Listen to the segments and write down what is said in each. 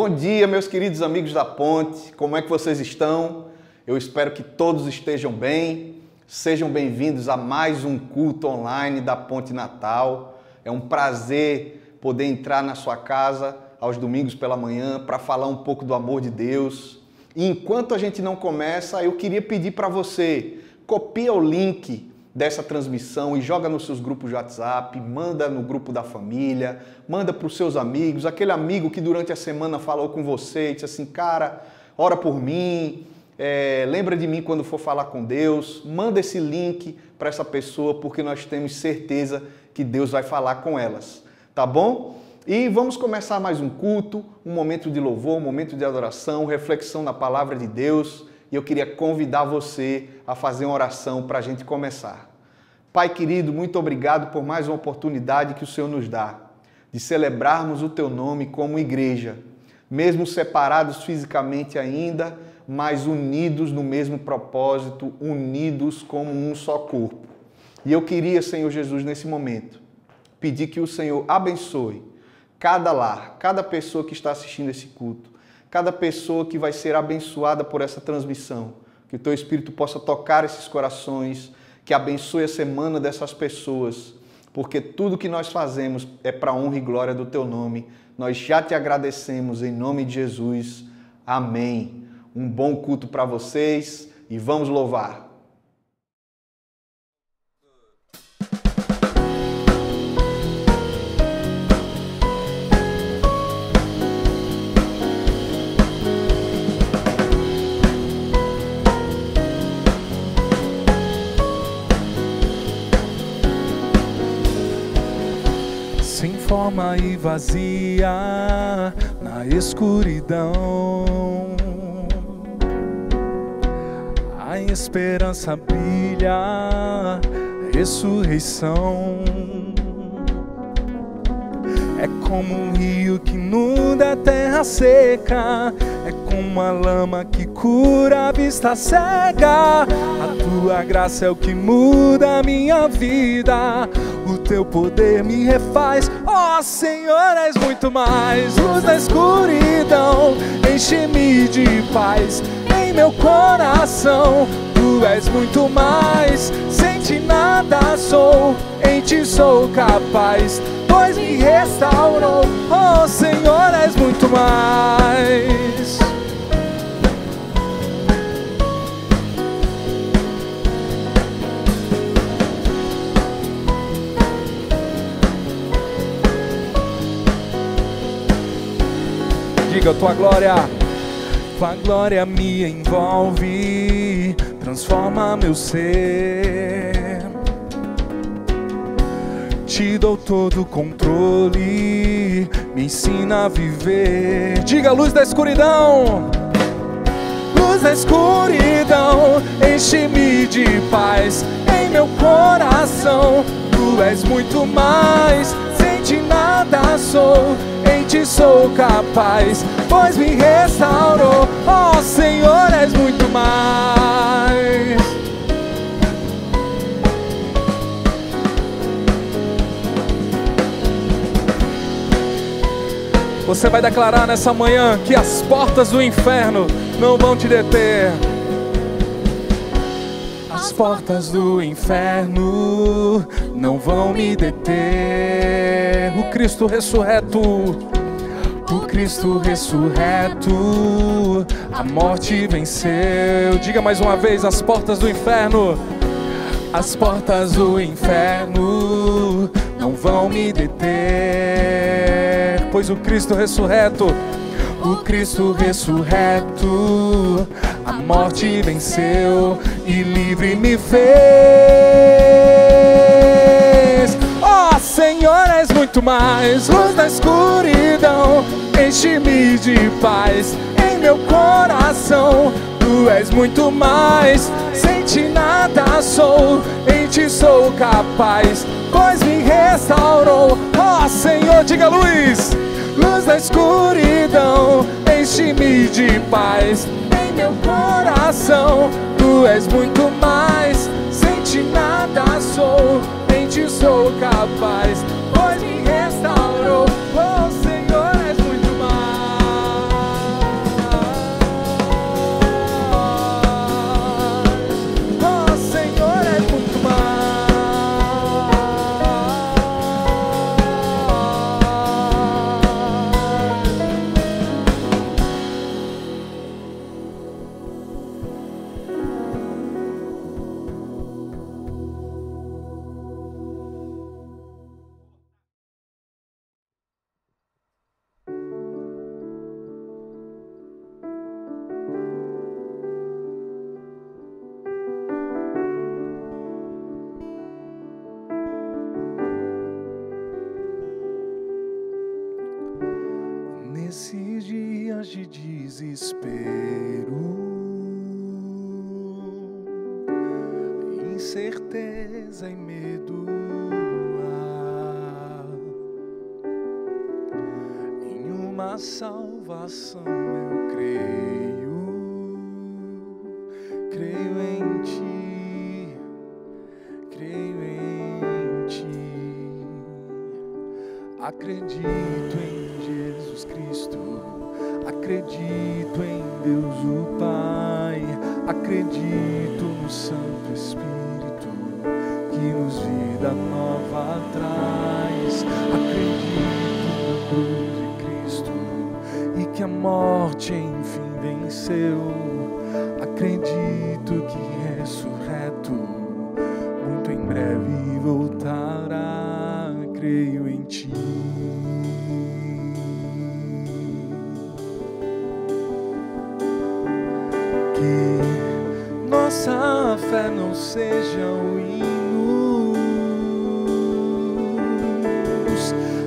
Bom dia, meus queridos amigos da Ponte. Como é que vocês estão? Eu espero que todos estejam bem. Sejam bem-vindos a mais um culto online da Ponte Natal. É um prazer poder entrar na sua casa aos domingos pela manhã para falar um pouco do amor de Deus. E enquanto a gente não começa, eu queria pedir para você, copia o link dessa transmissão e joga nos seus grupos de WhatsApp, manda no grupo da família, manda para os seus amigos, aquele amigo que durante a semana falou com você e disse assim, cara, ora por mim, lembra de mim quando for falar com Deus, manda esse link para essa pessoa porque nós temos certeza que Deus vai falar com elas, tá bom? E vamos começar mais um culto, um momento de louvor, um momento de adoração, reflexão na palavra de Deus. E eu queria convidar você a fazer uma oração para a gente começar. Pai querido, muito obrigado por mais uma oportunidade que o Senhor nos dá de celebrarmos o Teu nome como igreja, mesmo separados fisicamente ainda, mas unidos no mesmo propósito, unidos como um só corpo. E eu queria, Senhor Jesus, nesse momento, pedir que o Senhor abençoe cada lar, cada pessoa que está assistindo esse culto, cada pessoa que vai ser abençoada por essa transmissão, que o Teu Espírito possa tocar esses corações, que abençoe a semana dessas pessoas, porque tudo que nós fazemos é para a honra e glória do Teu nome. Nós já Te agradecemos em nome de Jesus. Amém. Um bom culto para vocês e vamos louvar. Sem forma e vazia na escuridão, a esperança brilha, ressurreição. É como um rio que inunda a terra seca, é como a lama que cura a vista cega. A Tua graça é o que muda a minha vida, o Teu poder me refaz. Ó Senhor, és muito mais. Luz na escuridão, enche-me de paz em meu coração. Tu és muito mais, sem Ti nada sou, em Ti sou capaz, pois me restaurou. Oh Senhor, és muito mais. Diga, Tua glória me envolve, transforma meu ser. Te dou todo o controle, me ensina a viver. Diga, luz da escuridão. Luz da escuridão, enche-me de paz em meu coração. Tu és muito mais, sem Ti nada sou, em Ti sou capaz, pois me restaurou. Ó Senhor, és muito mais. Você vai declarar nessa manhã que as portas do inferno não vão te deter. As portas do inferno não vão me deter. O Cristo ressurreto, o Cristo ressurreto, a morte venceu. Diga mais uma vez, as portas do inferno. As portas do inferno não vão me deter, pois o Cristo ressurreto, o Cristo ressurreto, a morte venceu e livre me fez. Ó Senhor, és muito mais. Luz na escuridão, enche-me de paz em meu coração. Tu és muito mais, sem Ti nada sou, em Ti sou capaz, pois me restaurou. Ó Senhor, diga luz. Luz na escuridão, enche-me de paz em meu coração. Tu és muito mais, sem Ti nada sou, em Ti sou capaz, pois me restaurou. Oh Senhor, és muito mais. nesses dias de desespero, incerteza e medo, em uma salvação eu creio, creio em Ti, creio em Ti, acredito em Jesus Cristo, acredito em Deus o Pai, acredito no Santo Espírito que nos vida nova traz, acredito na cruz de Cristo e que a morte enfim venceu, acredito que ressurreto muito em breve voltará, creio em Ti. Que nossa fé não seja hinos,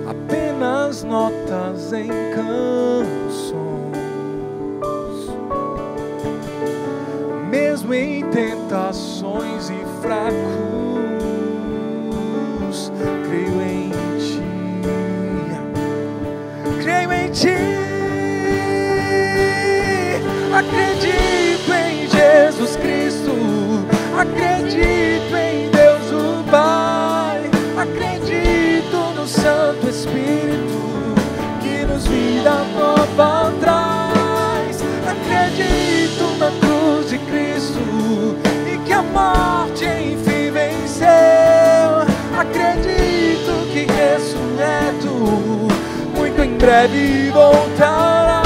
apenas notas em canções, mesmo em tentações e fracos, creio em Ti, creio em Ti, acredito em Jesus Cristo, acredito em Deus o Pai, acredito no Santo Espírito que nos vida nova traz, acredito na cruz de Cristo e que a morte enfim venceu, acredito que ressurreto muito em breve voltará.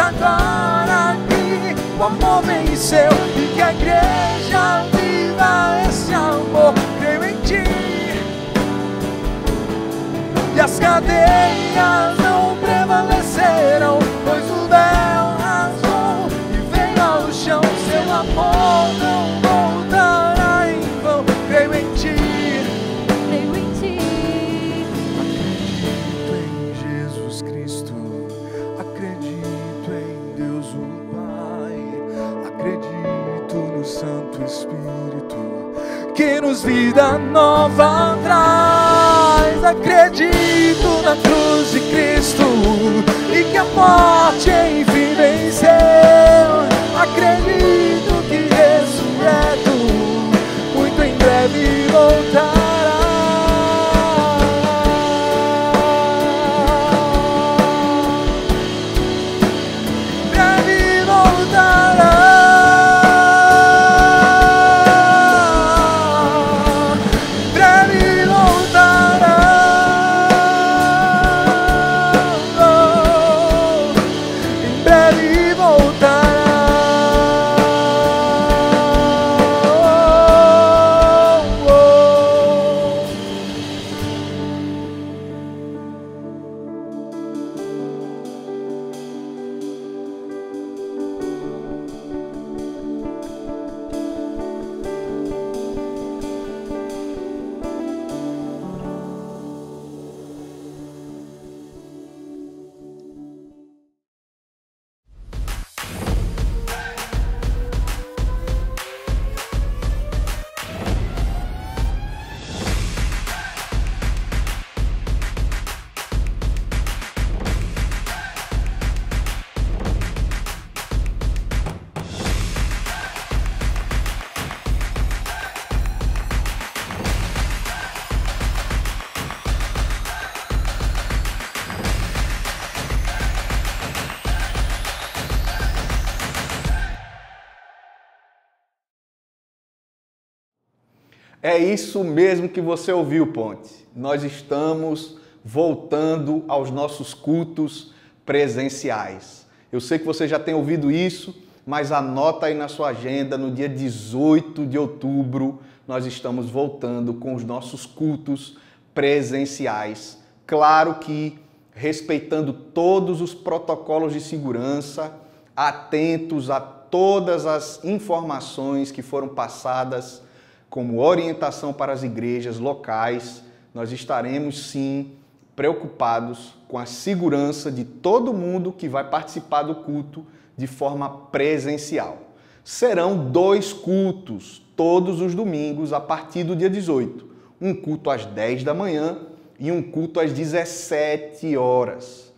Agora que o amor venceu e que a igreja viva esse amor, creio em Ti, e as cadeias não prevalecerão, pois o véu rasgou e veio ao chão, seu amor não voltará em vão, creio em Ti, creio em Ti, acredito em Jesus Cristo, acredito em Deus o Pai, acredito no Santo Espírito que nos vida nova traz, acredito na cruz de Cristo e que a morte enfim venceu, acredito que ressurreto muito em breve voltará. É isso mesmo que você ouviu, Ponte. Nós estamos voltando aos nossos cultos presenciais. Eu sei que você já tem ouvido isso, mas anota aí na sua agenda, no dia 18 de outubro, nós estamos voltando com os nossos cultos presenciais. Claro que respeitando todos os protocolos de segurança, atentos a todas as informações que foram passadas como orientação para as igrejas locais nós estaremos sim preocupados com a segurança de todo mundo que vai participar do culto de forma presencial. Serão 2 cultos todos os domingos a partir do dia 18. Um culto às 10 da manhã e um culto às 17 horas.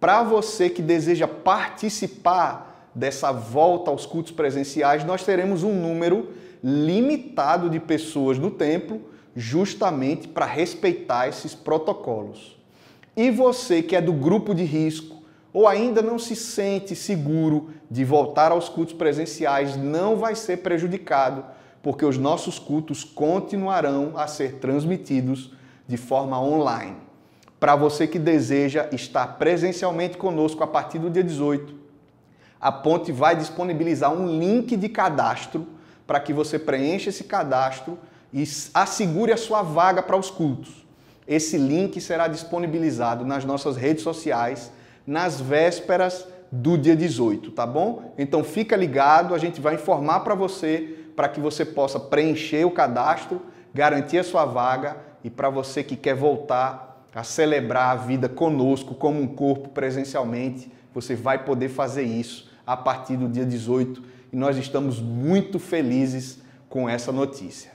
Para você que deseja participar dessa volta aos cultos presenciais, nós teremos um número limitado de pessoas no templo, justamente para respeitar esses protocolos. E você que é do grupo de risco ou ainda não se sente seguro de voltar aos cultos presenciais, não vai ser prejudicado, porque os nossos cultos continuarão a ser transmitidos de forma online. Para você que deseja estar presencialmente conosco a partir do dia 18, a Ponte vai disponibilizar um link de cadastro para que você preencha esse cadastro e assegure a sua vaga para os cultos. Esse link será disponibilizado nas nossas redes sociais nas vésperas do dia 18, tá bom? Então fica ligado, a gente vai informar para você, para que você possa preencher o cadastro, garantir a sua vaga e para você que quer voltar a celebrar a vida conosco como um corpo presencialmente, você vai poder fazer isso a partir do dia 18 e nós estamos muito felizes com essa notícia.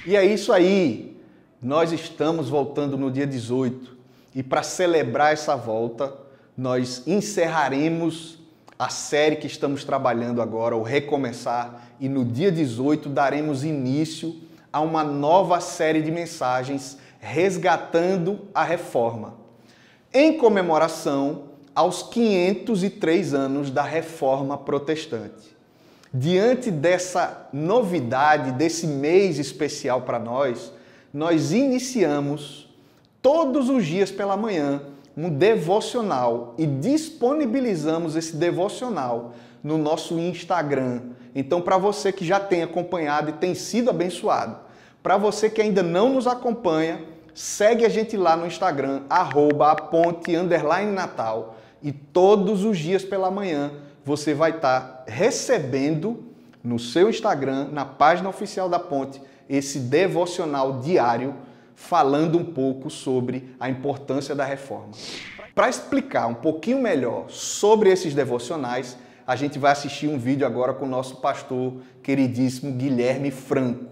E é isso aí, nós estamos voltando no dia 18 e para celebrar essa volta, nós encerraremos a série que estamos trabalhando agora, o Recomeçar, e no dia 18 daremos início a uma nova série de mensagens resgatando a reforma, em comemoração aos 503 anos da Reforma Protestante. Diante dessa novidade, desse mês especial para nós iniciamos todos os dias pela manhã um devocional e disponibilizamos esse devocional no nosso Instagram. Então, para você que já tem acompanhado e tem sido abençoado, para você que ainda não nos acompanha, segue a gente lá no Instagram, @aponte_natal, e todos os dias pela manhã você vai estar recebendo no seu Instagram, na página oficial da Ponte, esse devocional diário falando um pouco sobre a importância da reforma. Para explicar um pouquinho melhor sobre esses devocionais, a gente vai assistir um vídeo agora com o nosso pastor queridíssimo Guilherme Franco.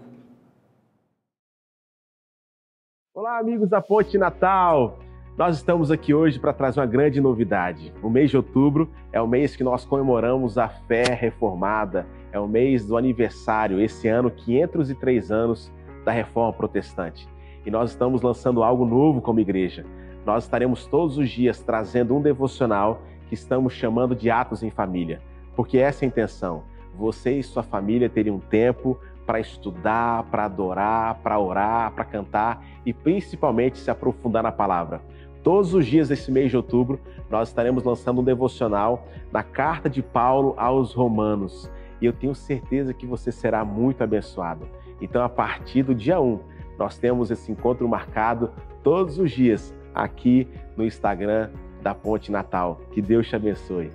Olá, amigos da Ponte Natal! Nós estamos aqui hoje para trazer uma grande novidade. O mês de outubro é o mês que nós comemoramos a fé reformada, é o mês do aniversário, esse ano, 503 anos da Reforma Protestante. E nós estamos lançando algo novo como igreja. Nós estaremos todos os dias trazendo um devocional que estamos chamando de Atos em Família, porque essa é a intenção. Você e sua família terem um tempo para estudar, para adorar, para orar, para cantar e principalmente se aprofundar na palavra. Todos os dias desse mês de outubro, nós estaremos lançando um devocional na carta de Paulo aos Romanos. E eu tenho certeza que você será muito abençoado. Então, a partir do dia 1, nós temos esse encontro marcado todos os dias aqui no Instagram da Ponte Natal. Que Deus te abençoe.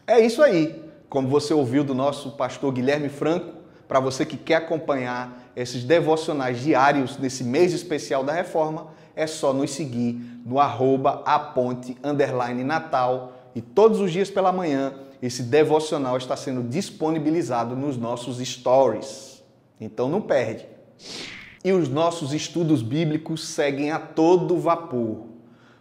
É isso aí. Como você ouviu do nosso pastor Guilherme Franco, para você que quer acompanhar esses devocionais diários nesse mês especial da Reforma, é só nos seguir no @aponte_natal e todos os dias pela manhã esse devocional está sendo disponibilizado nos nossos stories. Então não perde. E os nossos estudos bíblicos seguem a todo vapor.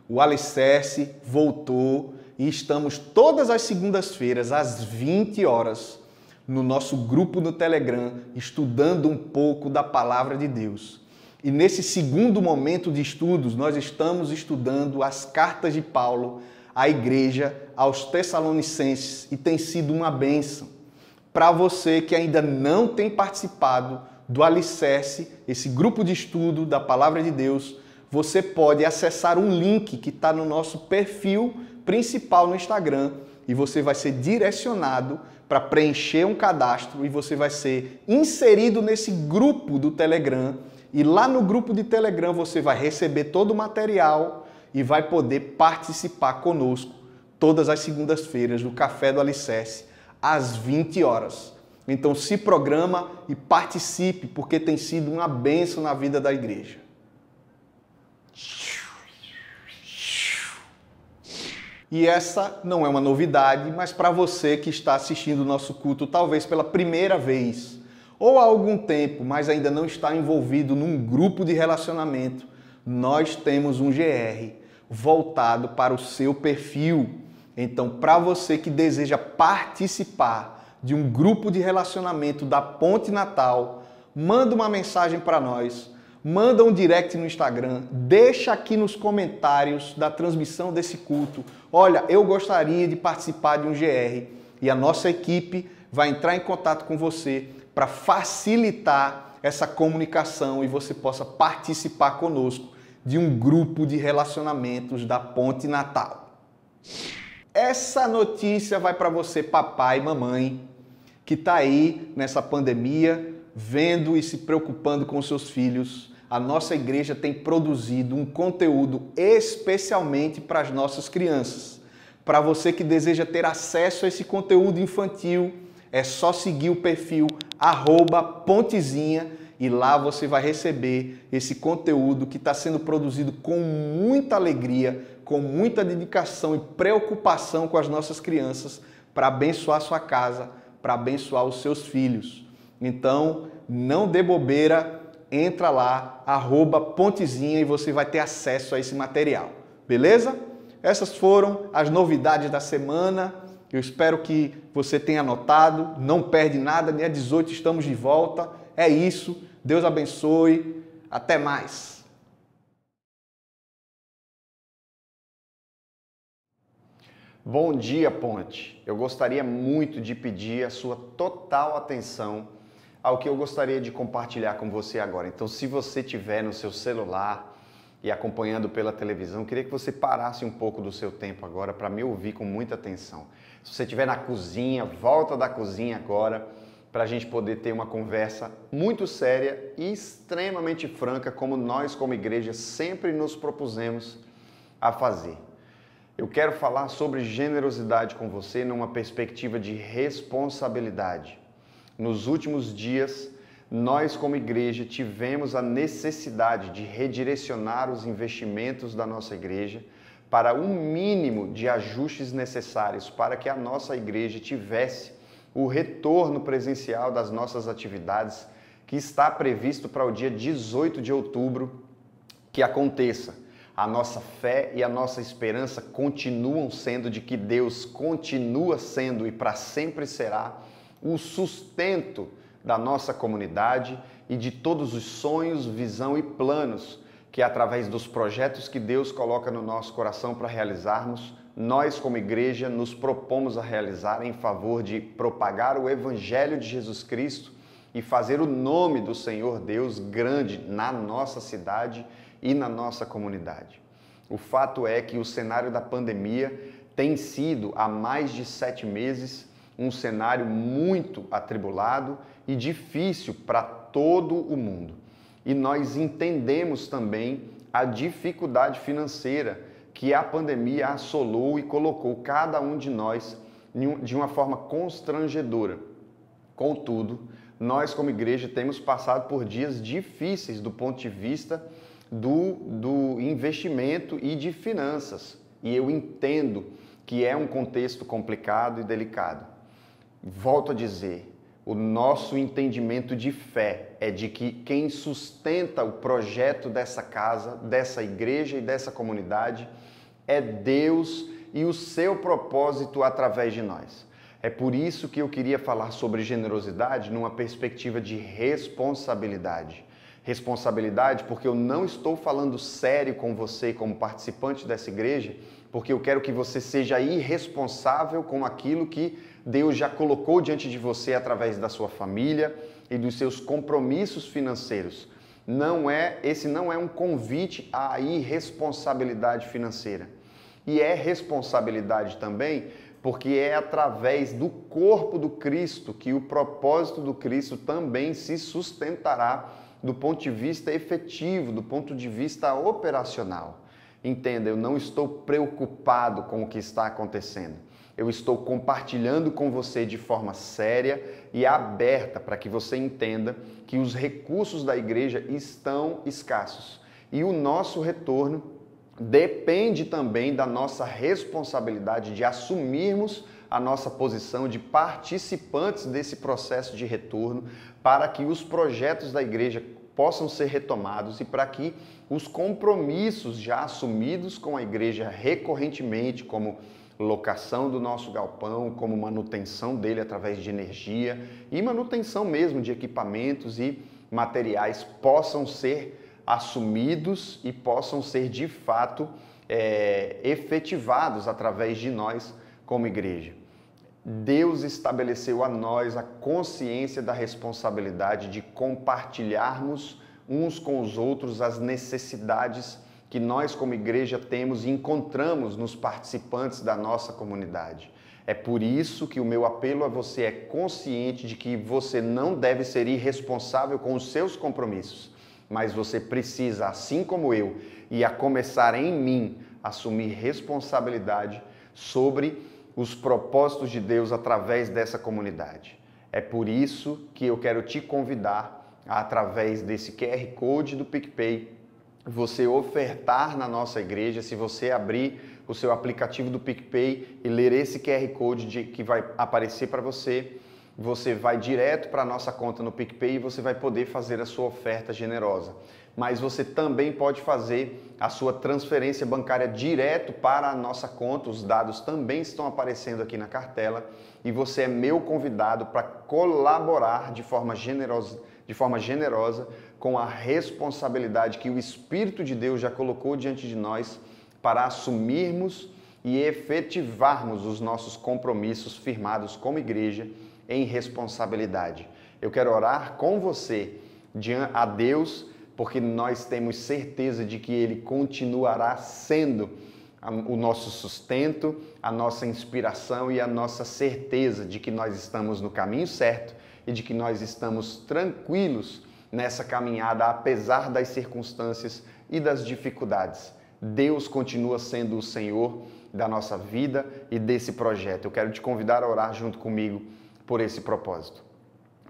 O Alicerce voltou e estamos todas as segundas-feiras às 20 horas no nosso grupo no Telegram, estudando um pouco da Palavra de Deus. E nesse segundo momento de estudos, nós estamos estudando as cartas de Paulo à igreja, aos Tessalonicenses, e tem sido uma bênção. Para você que ainda não tem participado do Alicerce, esse grupo de estudo da Palavra de Deus, você pode acessar um link que está no nosso perfil principal no Instagram e você vai ser direcionado para preencher um cadastro e você vai ser inserido nesse grupo do Telegram. E lá no grupo de Telegram você vai receber todo o material e vai poder participar conosco todas as segundas-feiras do Café do Alicerce, às 20 horas. Então se programa e participe, porque tem sido uma bênção na vida da igreja. E essa não é uma novidade, mas para você que está assistindo o nosso culto talvez pela primeira vez, ou há algum tempo, mas ainda não está envolvido num grupo de relacionamento, nós temos um GR voltado para o seu perfil. Então, para você que deseja participar de um grupo de relacionamento da Ponte Natal, manda uma mensagem para nós, manda um direct no Instagram, deixa aqui nos comentários da transmissão desse culto. Olha, eu gostaria de participar de um GR, e a nossa equipe vai entrar em contato com você para facilitar essa comunicação e você possa participar conosco de um grupo de relacionamentos da Ponte Natal. Essa notícia vai para você, papai e mamãe, que está aí nessa pandemia, vendo e se preocupando com seus filhos. A nossa igreja tem produzido um conteúdo especialmente para as nossas crianças. Para você que deseja ter acesso a esse conteúdo infantil, é só seguir o perfil @pontezinha e lá você vai receber esse conteúdo que está sendo produzido com muita alegria, com muita dedicação e preocupação com as nossas crianças para abençoar sua casa, para abençoar os seus filhos. Então, não dê bobeira, entra lá, @pontezinha, e você vai ter acesso a esse material. Beleza? Essas foram as novidades da semana. Eu espero que você tenha anotado. Não perde nada, dia 18 estamos de volta. É isso. Deus abençoe. Até mais. Bom dia, Ponte. Eu gostaria muito de pedir a sua total atenção ao que eu gostaria de compartilhar com você agora. Então, se você estiver no seu celular e acompanhando pela televisão, eu queria que você parasse um pouco do seu tempo agora para me ouvir com muita atenção. Se você estiver na cozinha, volta da cozinha agora para a gente poder ter uma conversa muito séria e extremamente franca, como nós como igreja sempre nos propusemos a fazer. Eu quero falar sobre generosidade com você numa perspectiva de responsabilidade. Nos últimos dias, nós como igreja tivemos a necessidade de redirecionar os investimentos da nossa igreja para um mínimo de ajustes necessários para que a nossa igreja tivesse o retorno presencial das nossas atividades que está previsto para o dia 18 de outubro que aconteça. A nossa fé e a nossa esperança continuam sendo de que Deus continua sendo e para sempre será o sustento da nossa comunidade e de todos os sonhos, visão e planos que, através dos projetos que Deus coloca no nosso coração para realizarmos, nós como igreja nos propomos a realizar em favor de propagar o Evangelho de Jesus Cristo e fazer o nome do Senhor Deus grande na nossa cidade e na nossa comunidade. O fato é que o cenário da pandemia tem sido, há mais de 7 meses, um cenário muito atribulado e difícil para todo o mundo. E nós entendemos também a dificuldade financeira que a pandemia assolou e colocou cada um de nós de uma forma constrangedora. Contudo, nós como igreja temos passado por dias difíceis do ponto de vista do investimento e de finanças. E eu entendo que é um contexto complicado e delicado. Volto a dizer, o nosso entendimento de fé é de que quem sustenta o projeto dessa casa, dessa igreja e dessa comunidade é Deus e o seu propósito através de nós. É por isso que eu queria falar sobre generosidade numa perspectiva de responsabilidade. Responsabilidade porque eu não estou falando sério com você como participante dessa igreja, porque eu quero que você seja irresponsável com aquilo que Deus já colocou diante de você através da sua família e dos seus compromissos financeiros. Esse não é um convite à irresponsabilidade financeira. E é responsabilidade também porque é através do corpo do Cristo que o propósito do Cristo também se sustentará do ponto de vista efetivo, do ponto de vista operacional. Entenda, eu não estou preocupado com o que está acontecendo. eu estou compartilhando com você de forma séria e aberta para que você entenda que os recursos da igreja estão escassos. E o nosso retorno depende também da nossa responsabilidade de assumirmos a nossa posição de participantes desse processo de retorno para que os projetos da igreja possam ser retomados e para que os compromissos já assumidos com a igreja recorrentemente, como locação do nosso galpão, como manutenção dele através de energia e manutenção mesmo de equipamentos e materiais, possam ser assumidos e possam ser de fato efetivados através de nós como igreja. Deus estabeleceu a nós a consciência da responsabilidade de compartilharmos uns com os outros as necessidades que nós como igreja temos e encontramos nos participantes da nossa comunidade. É por isso que o meu apelo a você é consciente de que você não deve ser irresponsável com os seus compromissos, mas você precisa, assim como eu, e a começar em mim, assumir responsabilidade sobre os propósitos de Deus através dessa comunidade. É por isso que eu quero te convidar, através desse QR Code do PicPay, você ofertar na nossa igreja. Se você abrir o seu aplicativo do PicPay e ler esse QR Code que vai aparecer para você, você vai direto para a nossa conta no PicPay e você vai poder fazer a sua oferta generosa. Mas você também pode fazer a sua transferência bancária direto para a nossa conta, os dados também estão aparecendo aqui na cartela e você é meu convidado para colaborar de forma generosa com a responsabilidade que o Espírito de Deus já colocou diante de nós para assumirmos e efetivarmos os nossos compromissos firmados como igreja em responsabilidade. Eu quero orar com você a Deus, porque nós temos certeza de que Ele continuará sendo o nosso sustento, a nossa inspiração e a nossa certeza de que nós estamos no caminho certo e de que nós estamos tranquilos nessa caminhada, apesar das circunstâncias e das dificuldades. Deus continua sendo o Senhor da nossa vida e desse projeto. Eu quero te convidar a orar junto comigo por esse propósito.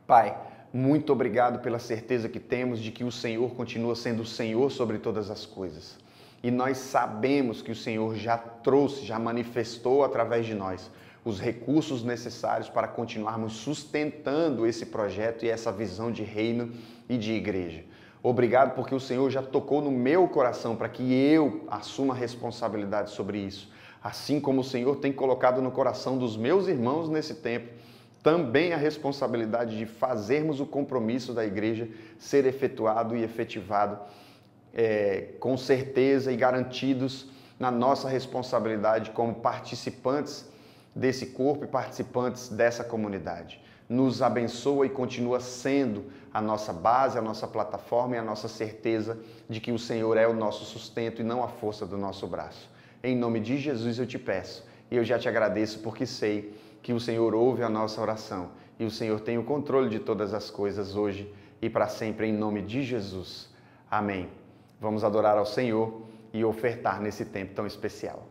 Pai, muito obrigado pela certeza que temos de que o Senhor continua sendo o Senhor sobre todas as coisas. E nós sabemos que o Senhor já trouxe, já manifestou através de nós os recursos necessários para continuarmos sustentando esse projeto e essa visão de reino e de igreja. Obrigado porque o Senhor já tocou no meu coração para que eu assuma a responsabilidade sobre isso. Assim como o Senhor tem colocado no coração dos meus irmãos nesse tempo, também a responsabilidade de fazermos o compromisso da igreja ser efetuado e efetivado com certeza e garantidos na nossa responsabilidade como participantes desse corpo e participantes dessa comunidade. Nos abençoa e continua sendo a nossa base, a nossa plataforma e a nossa certeza de que o Senhor é o nosso sustento e não a força do nosso braço. Em nome de Jesus eu te peço e eu já te agradeço porque sei que o Senhor ouve a nossa oração e o Senhor tem o controle de todas as coisas hoje e para sempre, em nome de Jesus. Amém. Vamos adorar ao Senhor e ofertar nesse tempo tão especial.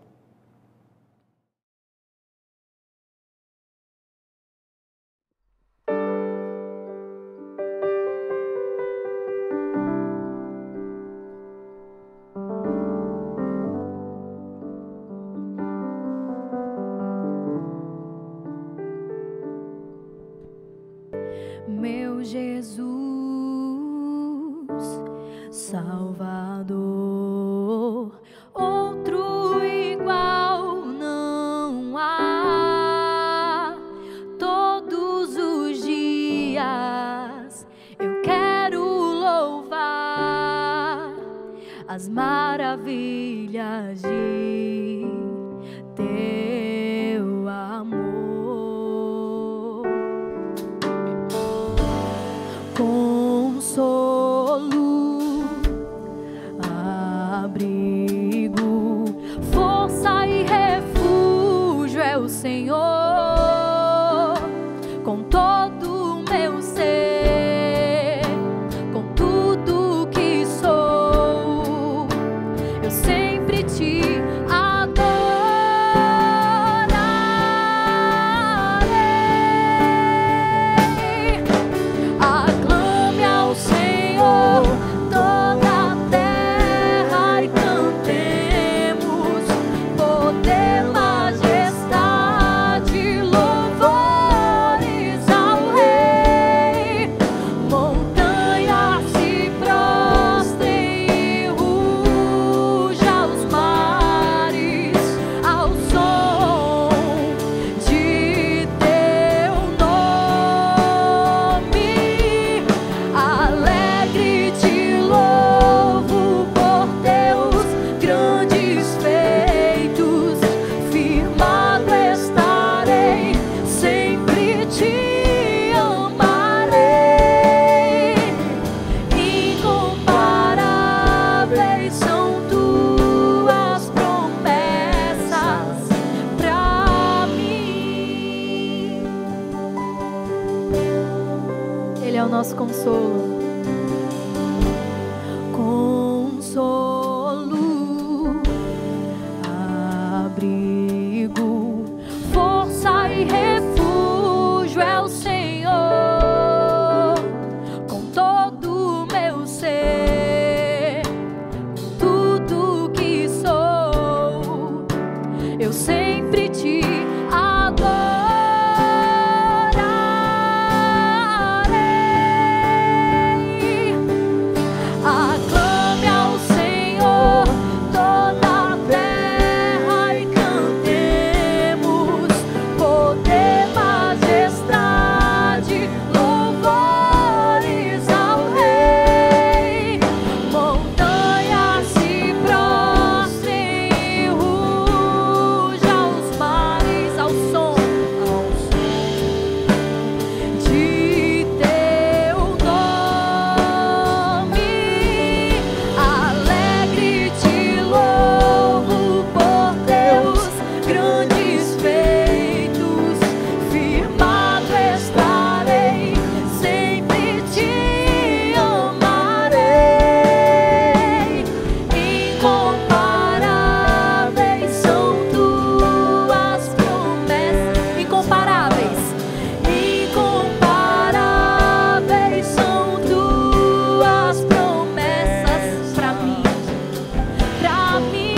Meu Jesus, Salvador, outro igual não há. Todos os dias eu quero louvar as maravilhas de teu amor. Consolo, abrigo, força e refúgio é o Senhor. Com todo o meu ser, com tudo que sou, eu sempre te adoro. Ele é o nosso consolo. Consolo, abrigo, força e refúgio é o Senhor. Com todo o meu ser, tudo que sou, eu sempre te adorarei. Aclame ao Senhor toda a terra e cantemos poder, majestade, louvores ao Rei. Montanhas se prostrem e ruja os mares ao som de teu nome. Alegre te louvo por teus grandes feitos. Firmado estarei, sempre te amarei. Incomparáveis são tuas promessas. Incomparáveis, incomparáveis são tuas promessas pra mim, pra mim,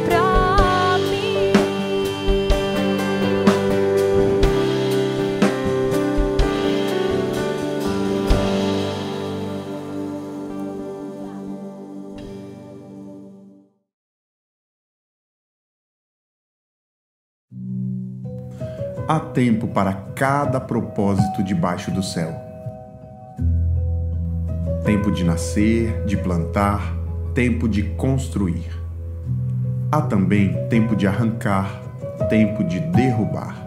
pra mim. Há tempo para cada propósito debaixo do céu. Tempo de nascer, de plantar, tempo de construir. Há também tempo de arrancar, tempo de derrubar.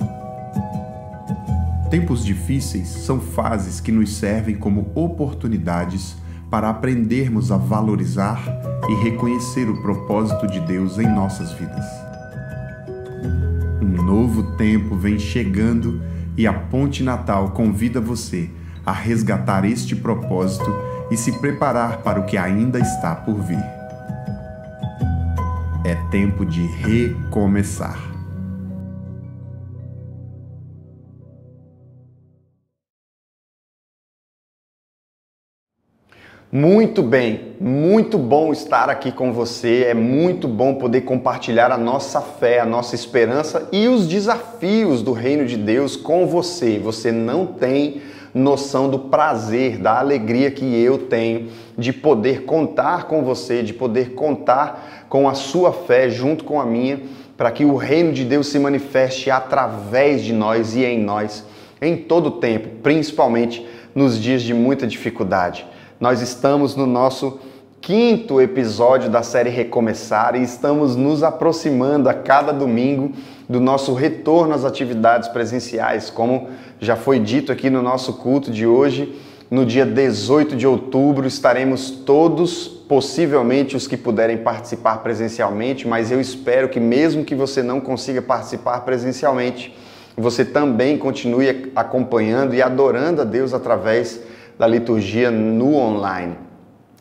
Tempos difíceis são fases que nos servem como oportunidades para aprendermos a valorizar e reconhecer o propósito de Deus em nossas vidas. Um novo tempo vem chegando e a Ponte Natal convida você a resgatar este propósito e se preparar para o que ainda está por vir. É tempo de recomeçar. Muito bem, muito bom estar aqui com você, é muito bom poder compartilhar a nossa fé, a nossa esperança e os desafios do reino de Deus com você. Você não tem noção do prazer, da alegria que eu tenho de poder contar com você, de poder contar com a sua fé junto com a minha, para que o reino de Deus se manifeste através de nós e em nós, em todo o tempo, principalmente nos dias de muita dificuldade. Nós estamos no nosso 5º episódio da série Recomeçar e estamos nos aproximando a cada domingo do nosso retorno às atividades presenciais, como já foi dito aqui no nosso culto de hoje. No dia 18 de outubro estaremos todos, possivelmente os que puderem participar presencialmente, mas eu espero que mesmo que você não consiga participar presencialmente, você também continue acompanhando e adorando a Deus através da liturgia no online.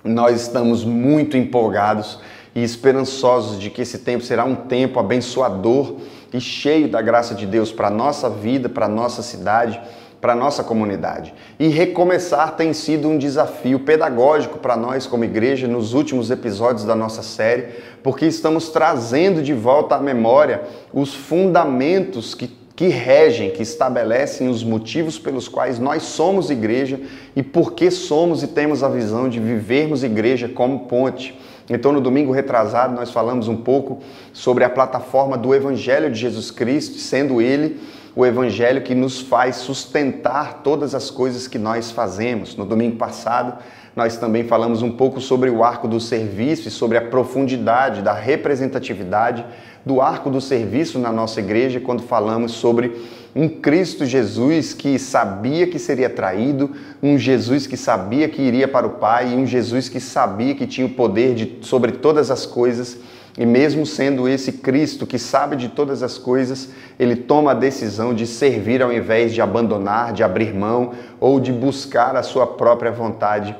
Nós estamos muito empolgados e esperançosos de que esse tempo será um tempo abençoador e cheio da graça de Deus para a nossa vida, para a nossa cidade, para a nossa comunidade. E recomeçar tem sido um desafio pedagógico para nós como igreja nos últimos episódios da nossa série, porque estamos trazendo de volta à memória os fundamentos que regem, que estabelecem os motivos pelos quais nós somos igreja e por que somos e temos a visão de vivermos igreja como ponte. Então, no domingo retrasado, nós falamos um pouco sobre a plataforma do Evangelho de Jesus Cristo, sendo ele o Evangelho que nos faz sustentar todas as coisas que nós fazemos. No domingo passado, nós também falamos um pouco sobre o arco do serviço e sobre a profundidade da representatividade do arco do serviço na nossa igreja, quando falamos sobre um Cristo Jesus que sabia que seria traído, um Jesus que sabia que iria para o Pai e um Jesus que sabia que tinha o poder sobre todas as coisas E mesmo sendo esse Cristo que sabe de todas as coisas, ele toma a decisão de servir ao invés de abandonar, de abrir mão ou de buscar a sua própria vontade.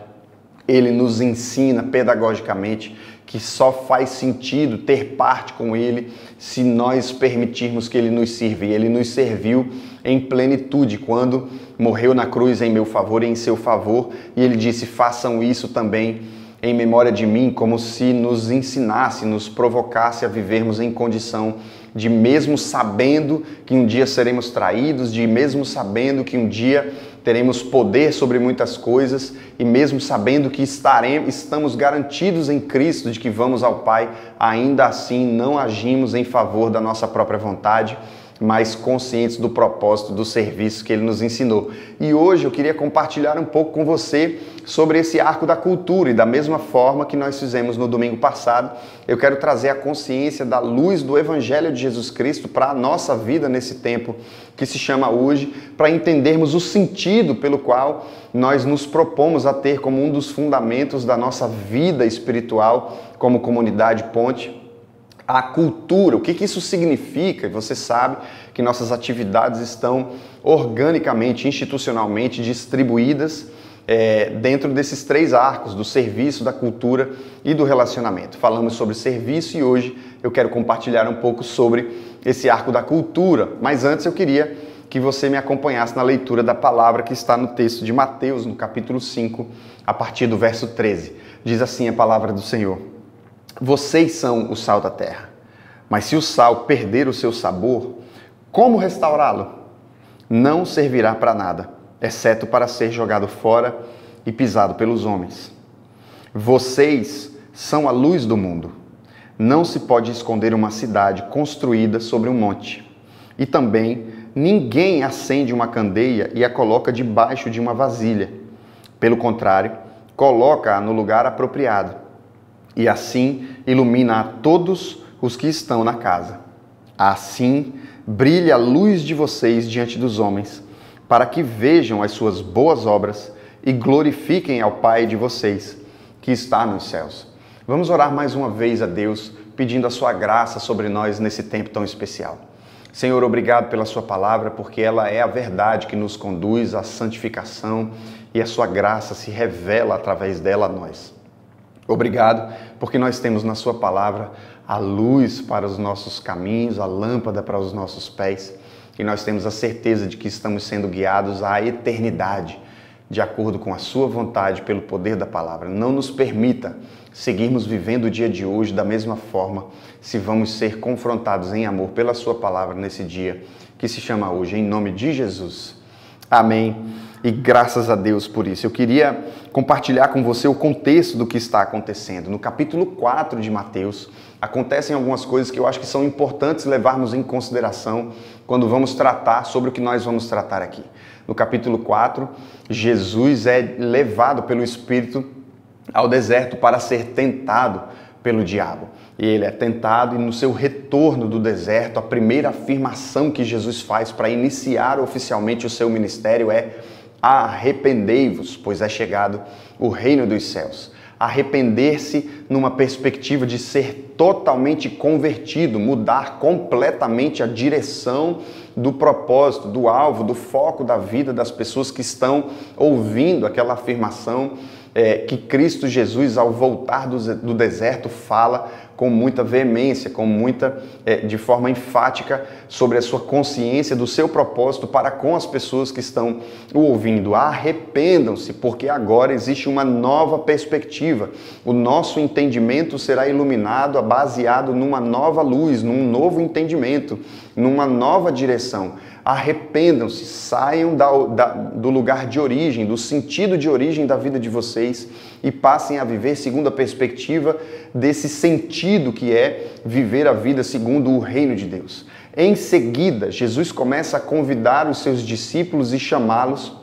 Ele nos ensina pedagogicamente que só faz sentido ter parte com ele se nós permitirmos que ele nos sirva. E ele nos serviu em plenitude quando morreu na cruz em meu favor e em seu favor. E ele disse, façam isso também em memória de mim, como se nos ensinasse, nos provocasse a vivermos em condição de, mesmo sabendo que um dia seremos traídos, de mesmo sabendo que um dia teremos poder sobre muitas coisas e mesmo sabendo que estamos garantidos em Cristo de que vamos ao Pai, ainda assim não agimos em favor da nossa própria vontade, mas conscientes do propósito do serviço que ele nos ensinou. E hoje eu queria compartilhar um pouco com você sobre esse arco da cultura e da mesma forma que nós fizemos no domingo passado, eu quero trazer a consciência da luz do Evangelho de Jesus Cristo para a nossa vida nesse tempo que se chama hoje, para entendermos o sentido pelo qual nós nos propomos a ter como um dos fundamentos da nossa vida espiritual como comunidade Ponte, a cultura. O que isso significa? Você sabe que nossas atividades estão organicamente, institucionalmente distribuídas dentro desses 3 arcos, do serviço, da cultura e do relacionamento. Falamos sobre serviço e hoje eu quero compartilhar um pouco sobre esse arco da cultura. Mas antes eu queria que você me acompanhasse na leitura da palavra que está no texto de Mateus, no capítulo 5, a partir do verso 13. Diz assim a palavra do Senhor. Vocês são o sal da terra, mas se o sal perder o seu sabor, como restaurá-lo? Não servirá para nada, exceto para ser jogado fora e pisado pelos homens. Vocês são a luz do mundo. Não se pode esconder uma cidade construída sobre um monte. E também ninguém acende uma candeia e a coloca debaixo de uma vasilha. Pelo contrário, coloca-a no lugar apropriado. E assim ilumina a todos os que estão na casa. Assim brilha a luz de vocês diante dos homens, para que vejam as suas boas obras e glorifiquem ao Pai de vocês, que está nos céus. Vamos orar mais uma vez a Deus, pedindo a sua graça sobre nós nesse tempo tão especial. Senhor, obrigado pela sua palavra, porque ela é a verdade que nos conduz à santificação e a sua graça se revela através dela a nós. Obrigado, porque nós temos na sua palavra a luz para os nossos caminhos, a lâmpada para os nossos pés, e nós temos a certeza de que estamos sendo guiados à eternidade, de acordo com a sua vontade, pelo poder da palavra. Não nos permita seguirmos vivendo o dia de hoje da mesma forma, se vamos ser confrontados em amor pela sua palavra nesse dia que se chama hoje, em nome de Jesus. Amém. E graças a Deus por isso. Eu queria compartilhar com você o contexto do que está acontecendo. No capítulo 4 de Mateus, acontecem algumas coisas que eu acho que são importantes levarmos em consideração quando vamos tratar sobre o que nós vamos tratar aqui. No capítulo 4, Jesus é levado pelo Espírito ao deserto para ser tentado pelo diabo. E ele é tentado e no seu retorno do deserto, a primeira afirmação que Jesus faz para iniciar oficialmente o seu ministério é: arrependei-vos, pois é chegado o reino dos céus. Arrepender-se numa perspectiva de ser totalmente convertido, mudar completamente a direção do propósito, do alvo, do foco da vida das pessoas que estão ouvindo aquela afirmação que Cristo Jesus, ao voltar do deserto, fala com muita veemência, de forma enfática sobre a sua consciência do seu propósito para com as pessoas que estão o ouvindo. Arrependam-se, porque agora existe uma nova perspectiva. O nosso entendimento será iluminado, baseado numa nova luz, num novo entendimento, numa nova direção. Arrependam-se, saiam do lugar de origem, do sentido de origem da vida de vocês e passem a viver segundo a perspectiva desse sentido que é viver a vida segundo o reino de Deus. Em seguida, Jesus começa a convidar os seus discípulos e chamá-los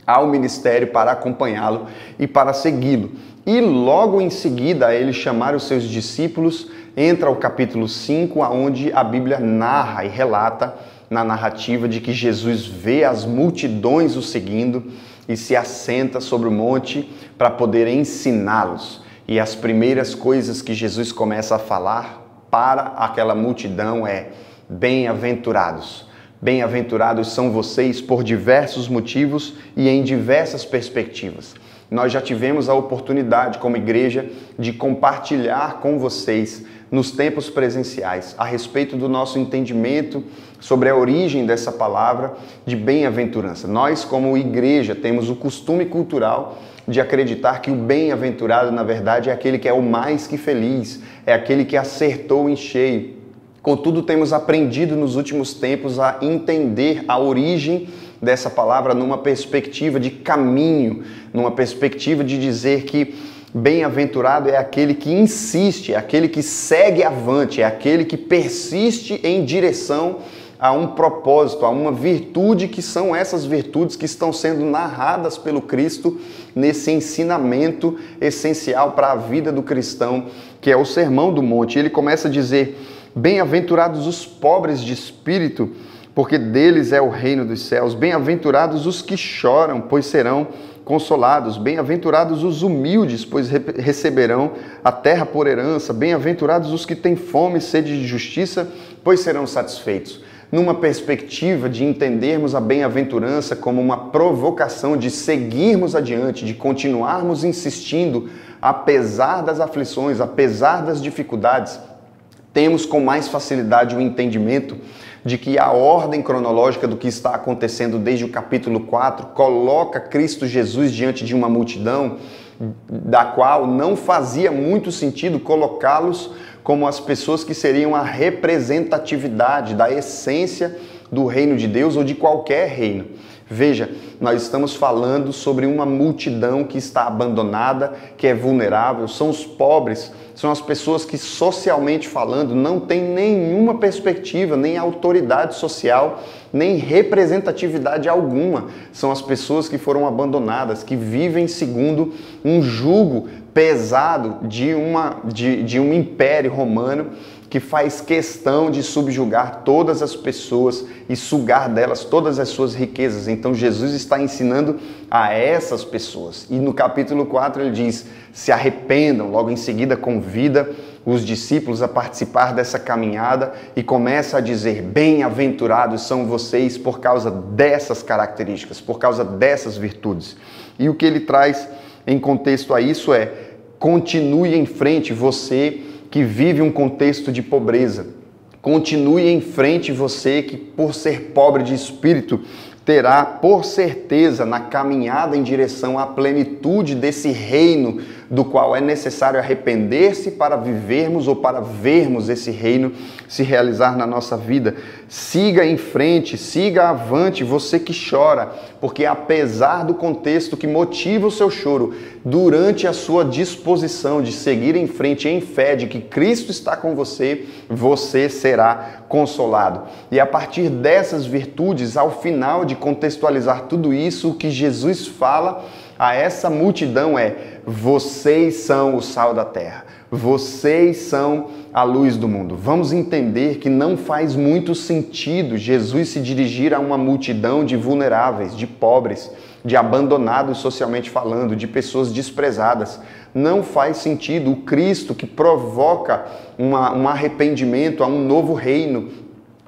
ao ministério para acompanhá-lo e para segui-lo. E logo em seguida a ele chamar os seus discípulos, entra o capítulo 5, onde a Bíblia narra e relata na narrativa de que Jesus vê as multidões o seguindo e se assenta sobre o monte para poder ensiná-los. E as primeiras coisas que Jesus começa a falar para aquela multidão é: bem-aventurados. Bem-aventurados são vocês por diversos motivos e em diversas perspectivas. Nós já tivemos a oportunidade, como igreja, de compartilhar com vocês nos tempos presenciais a respeito do nosso entendimento sobre a origem dessa palavra de bem-aventurança. Nós, como igreja, temos o costume cultural de acreditar que o bem-aventurado, na verdade, é aquele que é o mais que feliz, é aquele que acertou em cheio. Contudo, temos aprendido nos últimos tempos a entender a origem dessa palavra numa perspectiva de caminho, numa perspectiva de dizer que bem-aventurado é aquele que insiste, é aquele que segue avante, é aquele que persiste em direção a um propósito, a uma virtude, que são essas virtudes que estão sendo narradas pelo Cristo nesse ensinamento essencial para a vida do cristão, que é o Sermão do Monte. Ele começa a dizer: bem-aventurados os pobres de espírito, porque deles é o reino dos céus. Bem-aventurados os que choram, pois serão consolados. Bem-aventurados os humildes, pois receberão a terra por herança. Bem-aventurados os que têm fome e sede de justiça, pois serão satisfeitos. Numa perspectiva de entendermos a bem-aventurança como uma provocação de seguirmos adiante, de continuarmos insistindo, apesar das aflições, apesar das dificuldades, temos com mais facilidade o entendimento de que a ordem cronológica do que está acontecendo desde o capítulo 4 coloca Cristo Jesus diante de uma multidão da qual não fazia muito sentido colocá-los como as pessoas que seriam a representatividade da essência do reino de Deus ou de qualquer reino. Veja, nós estamos falando sobre uma multidão que está abandonada, que é vulnerável, são os pobres, são as pessoas que, socialmente falando, não têm nenhuma perspectiva, nem autoridade social, nem representatividade alguma. São as pessoas que foram abandonadas, que vivem segundo um jugo pesado de um império romano que faz questão de subjugar todas as pessoas e sugar delas todas as suas riquezas. Então Jesus está ensinando a essas pessoas. E no capítulo 4 ele diz: se arrependam. Logo em seguida convida os discípulos a participar dessa caminhada e começa a dizer: bem-aventurados são vocês por causa dessas características, por causa dessas virtudes. E o que ele traz em contexto a isso é: continue em frente, você que vive um contexto de pobreza. Continue em frente, você que, por ser pobre de espírito, terá por certeza na caminhada em direção à plenitude desse reino do qual é necessário arrepender-se para vivermos ou para vermos esse reino se realizar na nossa vida. Siga em frente, siga avante, você que chora, porque apesar do contexto que motiva o seu choro, durante a sua disposição de seguir em frente em fé de que Cristo está com você, você será consolado. E a partir dessas virtudes, ao final de contextualizar tudo isso, o que Jesus fala a essa multidão é: vocês são o sal da terra, vocês são a luz do mundo. Vamos entender que não faz muito sentido Jesus se dirigir a uma multidão de vulneráveis, de pobres, de abandonados socialmente falando, de pessoas desprezadas. Não faz sentido. O Cristo que provoca um arrependimento a um novo reino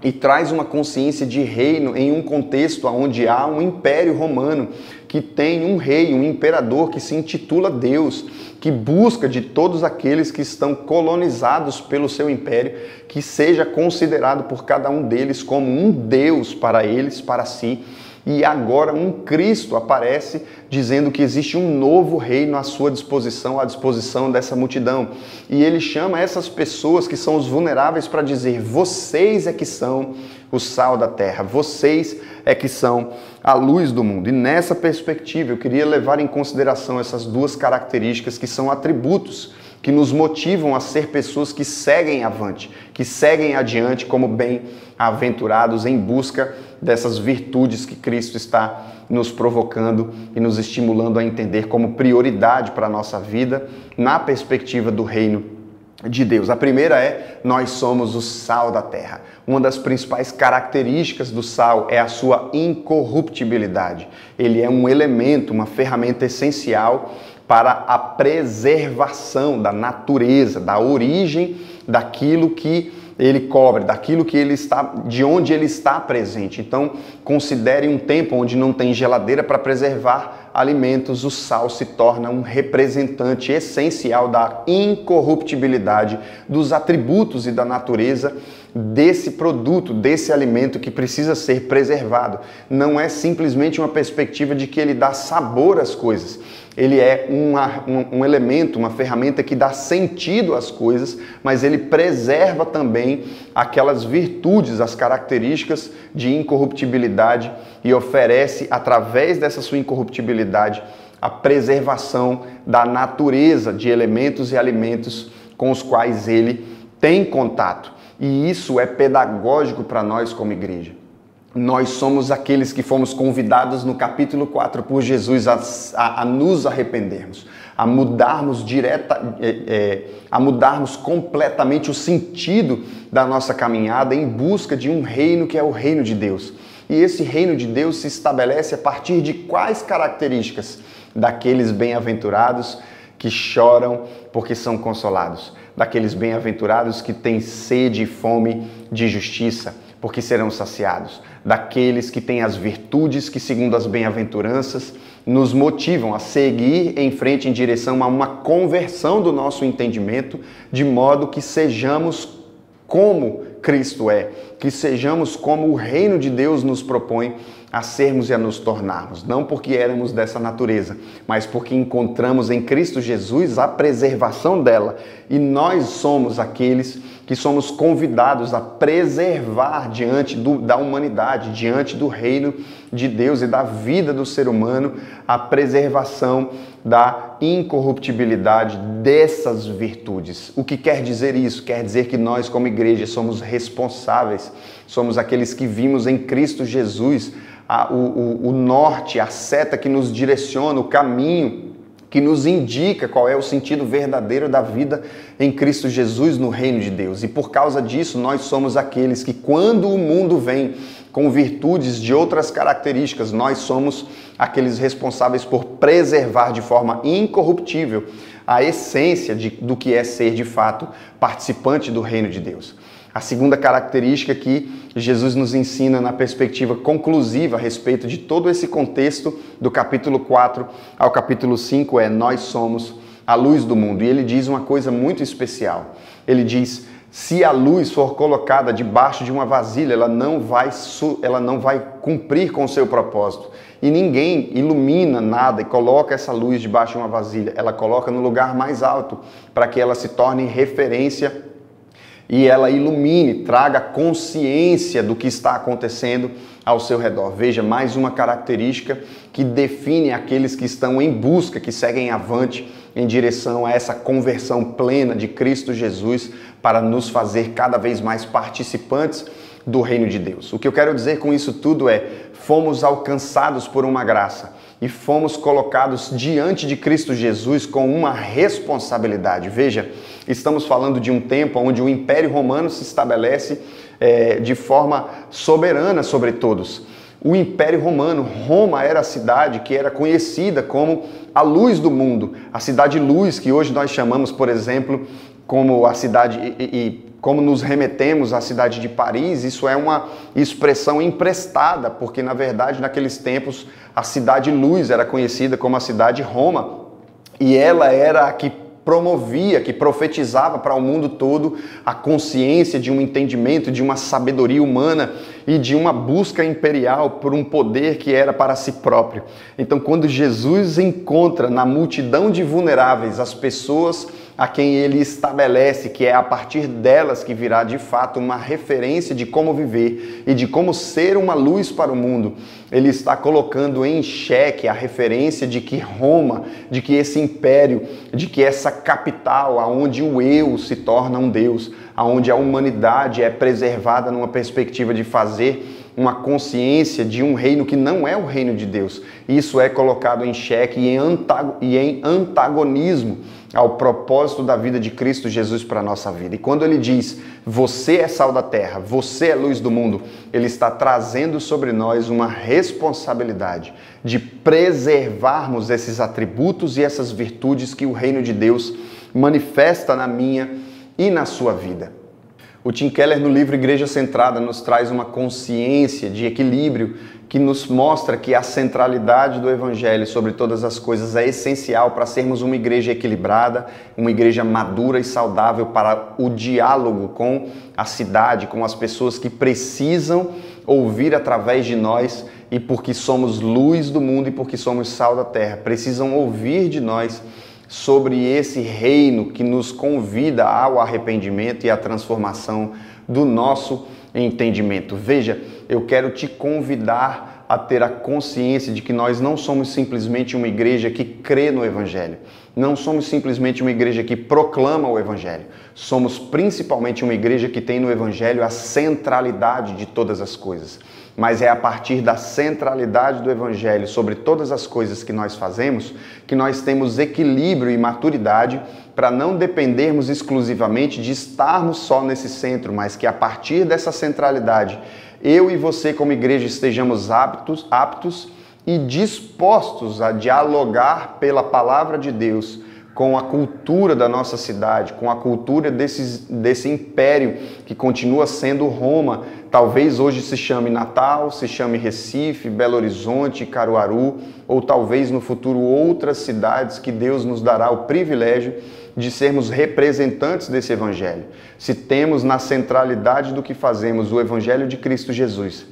e traz uma consciência de reino em um contexto onde há um império romano que tem um rei, um imperador que se intitula Deus, que busca de todos aqueles que estão colonizados pelo seu império, que seja considerado por cada um deles como um Deus para eles, para si. E agora um Cristo aparece dizendo que existe um novo reino à sua disposição, à disposição dessa multidão. E ele chama essas pessoas que são os vulneráveis para dizer: vocês é que são o sal da terra, vocês é que são a luz do mundo. E nessa perspectiva eu queria levar em consideração essas duas características que são atributos que nos motivam a ser pessoas que seguem avante, que seguem adiante como bem-aventurados em busca dessas virtudes que Cristo está nos provocando e nos estimulando a entender como prioridade para a nossa vida na perspectiva do reino de Deus. A primeira é: nós somos o sal da terra. Uma das principais características do sal é a sua incorruptibilidade. Ele é um elemento, uma ferramenta essencial para a preservação da natureza, da origem daquilo que ele cobre, daquilo que ele está, de onde ele está presente. Então, considere um tempo onde não tem geladeira para preservar alimentos, o sal se torna um representante essencial da incorruptibilidade, dos atributos e da natureza desse produto, desse alimento que precisa ser preservado. Não é simplesmente uma perspectiva de que ele dá sabor às coisas. Ele é um elemento, uma ferramenta que dá sentido às coisas, mas ele preserva também aquelas virtudes, as características de incorruptibilidade e oferece, através dessa sua incorruptibilidade, a preservação da natureza de elementos e alimentos com os quais ele tem contato. E isso é pedagógico para nós como igreja. Nós somos aqueles que fomos convidados no capítulo 4 por Jesus a nos arrependermos, a mudarmos a mudarmos completamente o sentido da nossa caminhada em busca de um reino que é o reino de Deus. E esse reino de Deus se estabelece a partir de quais características? Daqueles bem-aventurados que choram porque são consolados, daqueles bem-aventurados que têm sede e fome de justiça, porque serão saciados, daqueles que têm as virtudes que, segundo as bem-aventuranças, nos motivam a seguir em frente em direção a uma conversão do nosso entendimento, de modo que sejamos como Cristo é, que sejamos como o reino de Deus nos propõe a sermos e a nos tornarmos, não porque éramos dessa natureza, mas porque encontramos em Cristo Jesus a preservação dela, e nós somos aqueles que somos convidados a preservar diante da humanidade, diante do reino de Deus e da vida do ser humano, a preservação da incorruptibilidade dessas virtudes. O que quer dizer isso? Quer dizer que nós, como igreja, somos responsáveis, somos aqueles que vimos em Cristo Jesus o norte, a seta que nos direciona, o caminho que nos indica qual é o sentido verdadeiro da vida em Cristo Jesus no reino de Deus. E por causa disso, nós somos aqueles que, quando o mundo vem com virtudes de outras características, nós somos aqueles responsáveis por preservar de forma incorruptível a essência do que é ser, de fato, participante do reino de Deus. A segunda característica que Jesus nos ensina na perspectiva conclusiva a respeito de todo esse contexto do capítulo 4 ao capítulo 5 é: nós somos a luz do mundo. E ele diz uma coisa muito especial. Ele diz: se a luz for colocada debaixo de uma vasilha, ela não vai cumprir com o seu propósito. E ninguém ilumina nada e coloca essa luz debaixo de uma vasilha. Ela coloca no lugar mais alto para que ela se torne referência e ela ilumine, traga consciência do que está acontecendo ao seu redor. Veja, mais uma característica que define aqueles que estão em busca, que seguem avante em direção a essa conversão plena de Cristo Jesus para nos fazer cada vez mais participantes do reino de Deus. O que eu quero dizer com isso tudo é: fomos alcançados por uma graça e fomos colocados diante de Cristo Jesus com uma responsabilidade. Veja, estamos falando de um tempo onde o Império Romano se estabelece de forma soberana sobre todos. O Império Romano, Roma era a cidade que era conhecida como a luz do mundo. A cidade luz, que hoje nós chamamos, por exemplo, como a cidade como nos remetemos à cidade de Paris, isso é uma expressão emprestada, porque na verdade naqueles tempos a cidade luz era conhecida como a cidade Roma, e ela era a que promovia, que profetizava para o mundo todo a consciência de um entendimento, de uma sabedoria humana e de uma busca imperial por um poder que era para si próprio. Então, quando Jesus encontra na multidão de vulneráveis as pessoas a quem ele estabelece que é a partir delas que virá de fato uma referência de como viver e de como ser uma luz para o mundo, ele está colocando em xeque a referência de que Roma, de que esse império, de que essa capital, aonde o eu se torna um Deus, aonde a humanidade é preservada numa perspectiva de fazer uma consciência de um reino que não é o reino de Deus. Isso é colocado em xeque e em antagonismo ao propósito da vida de Cristo Jesus para a nossa vida. E quando ele diz, você é sal da terra, você é luz do mundo, ele está trazendo sobre nós uma responsabilidade de preservarmos esses atributos e essas virtudes que o reino de Deus manifesta na minha e na sua vida. O Tim Keller, no livro Igreja Centrada, nos traz uma consciência de equilíbrio que nos mostra que a centralidade do Evangelho sobre todas as coisas é essencial para sermos uma igreja equilibrada, uma igreja madura e saudável para o diálogo com a cidade, com as pessoas que precisam ouvir através de nós e porque somos luz do mundo e porque somos sal da terra, precisam ouvir de nós sobre esse reino que nos convida ao arrependimento e à transformação do nosso entendimento. Veja, eu quero te convidar a ter a consciência de que nós não somos simplesmente uma igreja que crê no Evangelho. Não somos simplesmente uma igreja que proclama o Evangelho. Somos principalmente uma igreja que tem no Evangelho a centralidade de todas as coisas. Mas é a partir da centralidade do Evangelho sobre todas as coisas que nós fazemos que nós temos equilíbrio e maturidade para não dependermos exclusivamente de estarmos só nesse centro, mas que a partir dessa centralidade, eu e você como igreja estejamos aptos e dispostos a dialogar pela palavra de Deus com a cultura da nossa cidade, com a cultura desse império que continua sendo Roma. Talvez hoje se chame Natal, se chame Recife, Belo Horizonte, Caruaru, ou talvez no futuro outras cidades que Deus nos dará o privilégio de sermos representantes desse Evangelho. Se temos na centralidade do que fazemos o Evangelho de Cristo Jesus,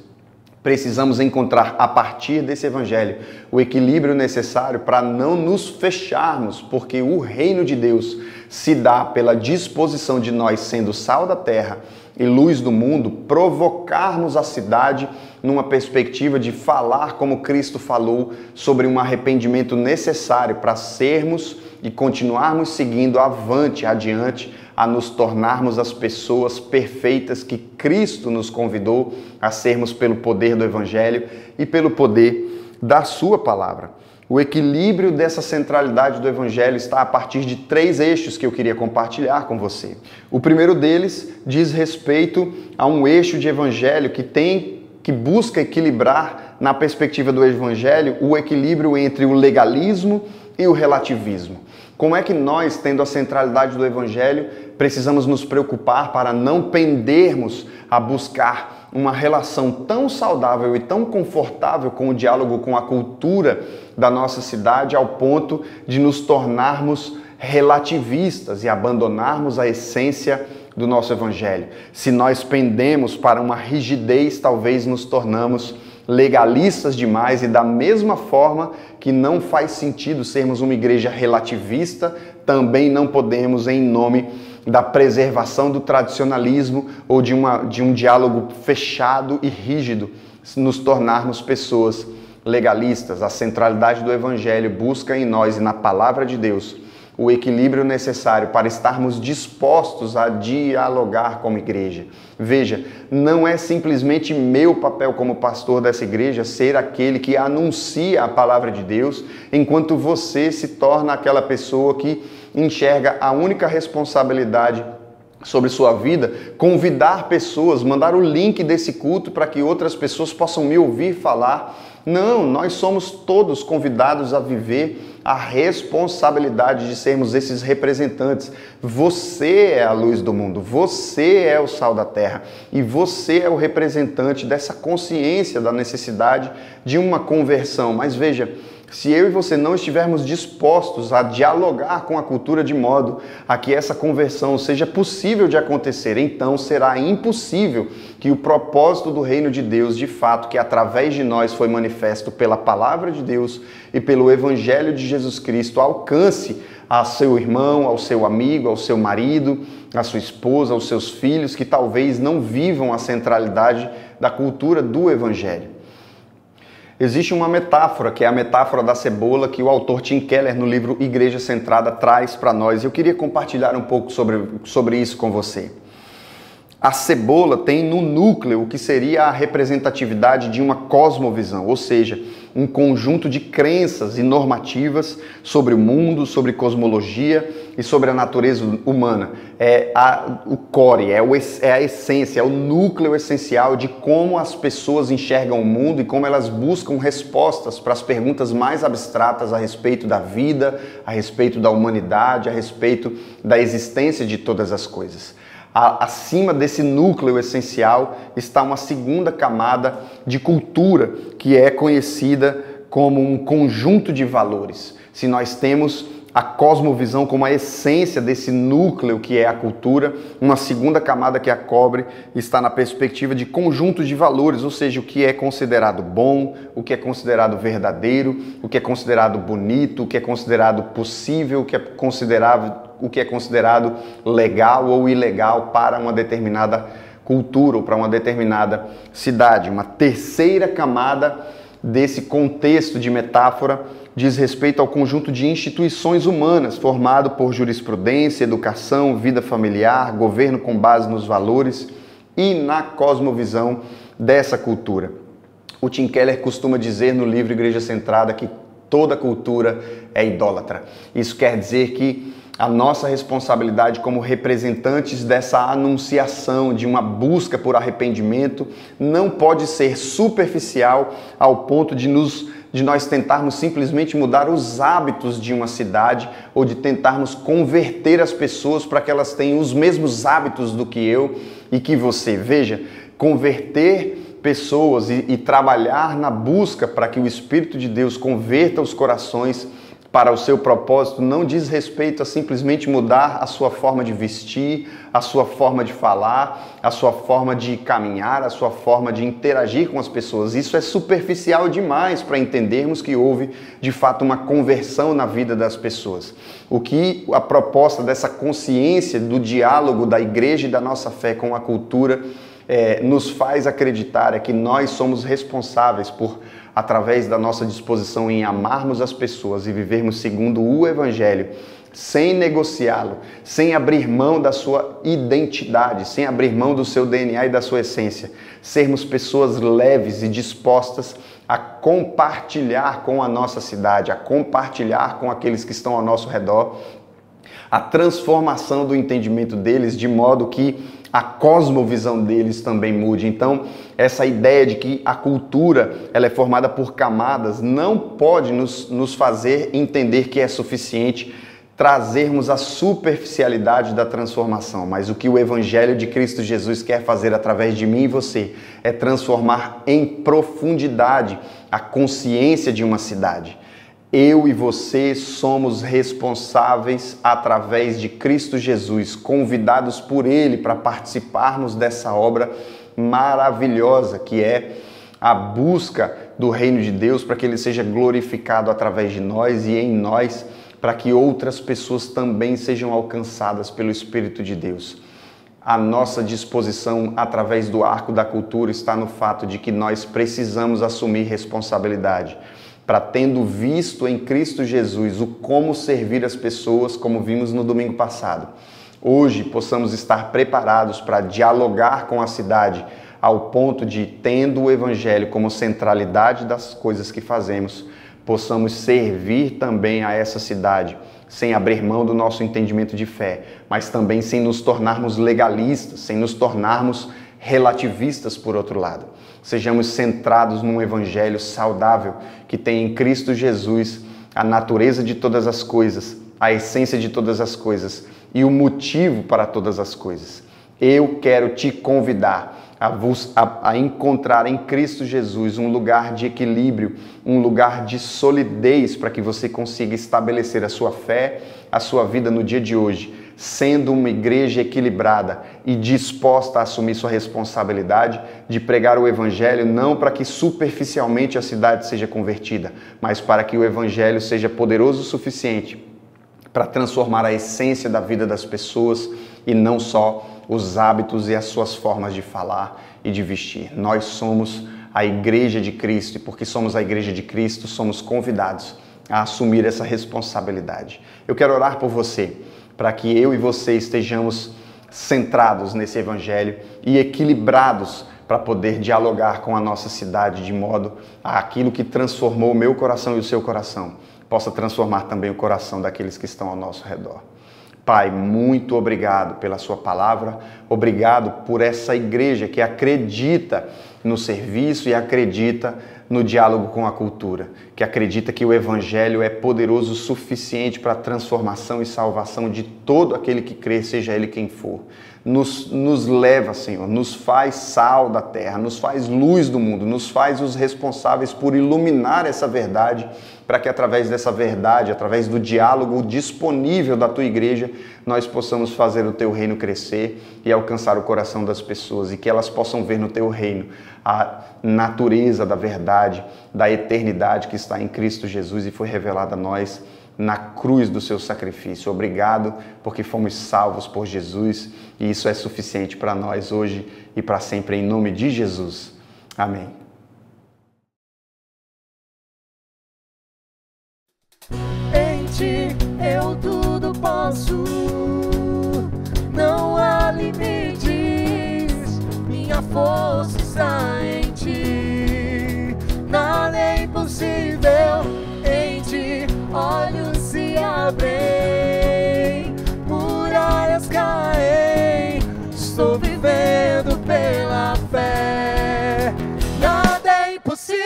precisamos encontrar a partir desse Evangelho o equilíbrio necessário para não nos fecharmos, porque o reino de Deus se dá pela disposição de nós, sendo sal da terra e luz do mundo, provocarmos a cidade numa perspectiva de falar como Cristo falou sobre um arrependimento necessário para sermos e continuarmos seguindo adiante, a nos tornarmos as pessoas perfeitas que Cristo nos convidou a sermos pelo poder do Evangelho e pelo poder da sua palavra. O equilíbrio dessa centralidade do Evangelho está a partir de 3 eixos que eu queria compartilhar com você. O primeiro deles diz respeito a um eixo de Evangelho que busca equilibrar, na perspectiva do Evangelho, o equilíbrio entre o legalismo e o relativismo. Como é que nós, tendo a centralidade do Evangelho, precisamos nos preocupar para não pendermos a buscar uma relação tão saudável e tão confortável com o diálogo com a cultura da nossa cidade, ao ponto de nos tornarmos relativistas e abandonarmos a essência do nosso Evangelho. Se nós pendemos para uma rigidez, talvez nos tornamos legalistas demais, e da mesma forma que não faz sentido sermos uma igreja relativista, também não podemos, em nome da preservação do tradicionalismo ou de um diálogo fechado e rígido, nos tornarmos pessoas legalistas. A centralidade do Evangelho busca em nós e na palavra de Deus o equilíbrio necessário para estarmos dispostos a dialogar como igreja. Veja, não é simplesmente meu papel como pastor dessa igreja ser aquele que anuncia a palavra de Deus, enquanto você se torna aquela pessoa que enxerga a única responsabilidade sobre sua vida, convidar pessoas, mandar o link desse culto para que outras pessoas possam me ouvir falar. Não, nós somos todos convidados a viver a responsabilidade de sermos esses representantes. Você é a luz do mundo, você é o sal da terra e você é o representante dessa consciência da necessidade de uma conversão. Mas veja, se eu e você não estivermos dispostos a dialogar com a cultura de modo a que essa conversão seja possível de acontecer, então será impossível que o propósito do reino de Deus, de fato, que através de nós foi manifesto pela palavra de Deus e pelo Evangelho de Jesus Cristo, alcance a seu irmão, ao seu amigo, ao seu marido, à sua esposa, aos seus filhos, que talvez não vivam a centralidade da cultura do Evangelho. Existe uma metáfora, que é a metáfora da cebola, que o autor Tim Keller, no livro Igreja Centrada, traz para nós. Eu queria compartilhar um pouco sobre isso com você. A cebola tem no núcleo o que seria a representatividade de uma cosmovisão, ou seja, um conjunto de crenças e normativas sobre o mundo, sobre cosmologia e sobre a natureza humana. O core, é a essência, é o núcleo essencial de como as pessoas enxergam o mundo e como elas buscam respostas para as perguntas mais abstratas a respeito da vida, a respeito da humanidade, a respeito da existência de todas as coisas. Acima desse núcleo essencial está uma segunda camada de cultura, que é conhecida como um conjunto de valores. Se nós temos a cosmovisão como a essência desse núcleo que é a cultura, uma segunda camada que a cobre está na perspectiva de conjunto de valores, ou seja, o que é considerado bom, o que é considerado verdadeiro, o que é considerado bonito, o que é considerado possível, o que é considerado legal ou ilegal para uma determinada cultura ou para uma determinada cidade. Uma terceira camada desse contexto de metáfora diz respeito ao conjunto de instituições humanas formado por jurisprudência, educação, vida familiar, governo com base nos valores e na cosmovisão dessa cultura. O Tim Keller costuma dizer no livro Igreja Centrada que toda cultura é idólatra. Isso quer dizer que a nossa responsabilidade como representantes dessa anunciação de uma busca por arrependimento não pode ser superficial ao ponto de nós tentarmos simplesmente mudar os hábitos de uma cidade ou de tentarmos converter as pessoas para que elas tenham os mesmos hábitos do que eu e que você. Veja, converter pessoas e trabalhar na busca para que o Espírito de Deus converta os corações para o seu propósito não diz respeito a simplesmente mudar a sua forma de vestir, a sua forma de falar, a sua forma de caminhar, a sua forma de interagir com as pessoas. Isso é superficial demais para entendermos que houve, de fato, uma conversão na vida das pessoas. O que a proposta dessa consciência do diálogo da igreja e da nossa fé com a cultura nos faz acreditar é que nós somos responsáveis por, através da nossa disposição em amarmos as pessoas e vivermos segundo o Evangelho, sem negociá-lo, sem abrir mão da sua identidade, sem abrir mão do seu DNA e da sua essência, sermos pessoas leves e dispostas a compartilhar com a nossa cidade, a compartilhar com aqueles que estão ao nosso redor, a transformação do entendimento deles de modo que a cosmovisão deles também mude. Então, essa ideia de que a cultura ela é formada por camadas não pode nos fazer entender que é suficiente trazermos a superficialidade da transformação, mas o que o Evangelho de Cristo Jesus quer fazer através de mim e você é transformar em profundidade a consciência de uma cidade. Eu e você somos responsáveis, através de Cristo Jesus, convidados por Ele para participarmos dessa obra maravilhosa que é a busca do reino de Deus, para que Ele seja glorificado através de nós e em nós, para que outras pessoas também sejam alcançadas pelo Espírito de Deus. A nossa disposição através do arco da cultura está no fato de que nós precisamos assumir responsabilidade, para, tendo visto em Cristo Jesus o como servir as pessoas, como vimos no domingo passado, hoje possamos estar preparados para dialogar com a cidade ao ponto de, tendo o Evangelho como centralidade das coisas que fazemos, possamos servir também a essa cidade, sem abrir mão do nosso entendimento de fé, mas também sem nos tornarmos legalistas, sem nos tornarmos relativistas por outro lado. Sejamos centrados num evangelho saudável que tem em Cristo Jesus a natureza de todas as coisas, a essência de todas as coisas e o motivo para todas as coisas. Eu quero te convidar a encontrar em Cristo Jesus um lugar de equilíbrio, um lugar de solidez para que você consiga estabelecer a sua fé, a sua vida no dia de hoje, sendo uma igreja equilibrada e disposta a assumir sua responsabilidade de pregar o Evangelho, não para que superficialmente a cidade seja convertida, mas para que o Evangelho seja poderoso o suficiente para transformar a essência da vida das pessoas e não só os hábitos e as suas formas de falar e de vestir. Nós somos a Igreja de Cristo e porque somos a Igreja de Cristo, somos convidados a assumir essa responsabilidade. Eu quero orar por você, para que eu e você estejamos centrados nesse evangelho e equilibrados para poder dialogar com a nossa cidade de modo a aquilo que transformou o meu coração e o seu coração possa transformar também o coração daqueles que estão ao nosso redor. Pai, muito obrigado pela sua palavra, obrigado por essa igreja que acredita no serviço e acredita no diálogo com a cultura, que acredita que o evangelho é poderoso o suficiente para a transformação e salvação de todo aquele que crê, seja ele quem for. Nos leva, Senhor, nos faz sal da terra, nos faz luz do mundo, nos faz os responsáveis por iluminar essa verdade, para que através dessa verdade, através do diálogo disponível da tua igreja, nós possamos fazer o teu reino crescer e alcançar o coração das pessoas e que elas possam ver no teu reino a natureza da verdade, da eternidade que está em Cristo Jesus e foi revelada a nós na cruz do seu sacrifício. Obrigado porque fomos salvos por Jesus e isso é suficiente para nós hoje e para sempre, em nome de Jesus. Amém. Em ti eu tudo posso, não há limites, minha força está em ti, nada é impossível, em ti olhos se abrem, muralhas caem, estou vivendo pela fé, nada é impossível.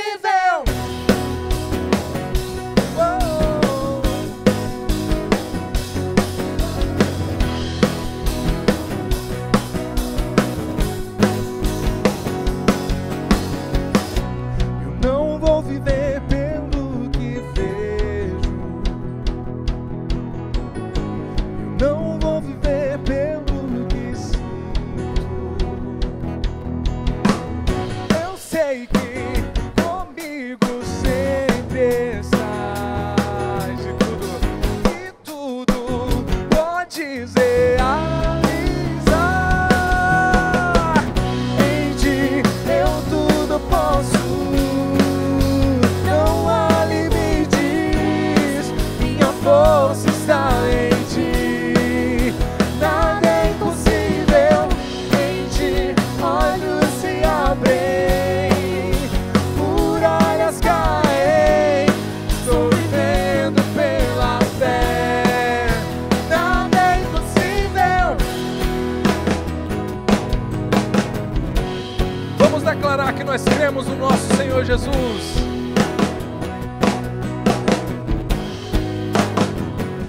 Nós cremos no nosso Senhor Jesus.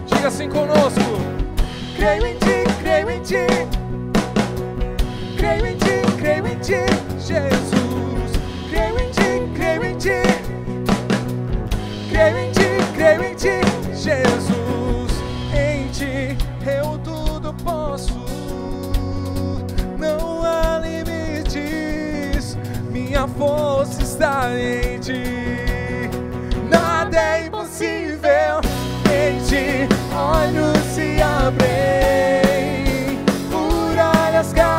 Diga assim conosco: creio em ti, creio em ti, creio em ti, creio em ti, Jesus. Creio em ti, creio em ti, creio em ti, creio em ti, Jesus. Em ti eu tudo posso, não há limites, minha força está em ti, nada é impossível, em ti olhos se abrem, muralhas caem.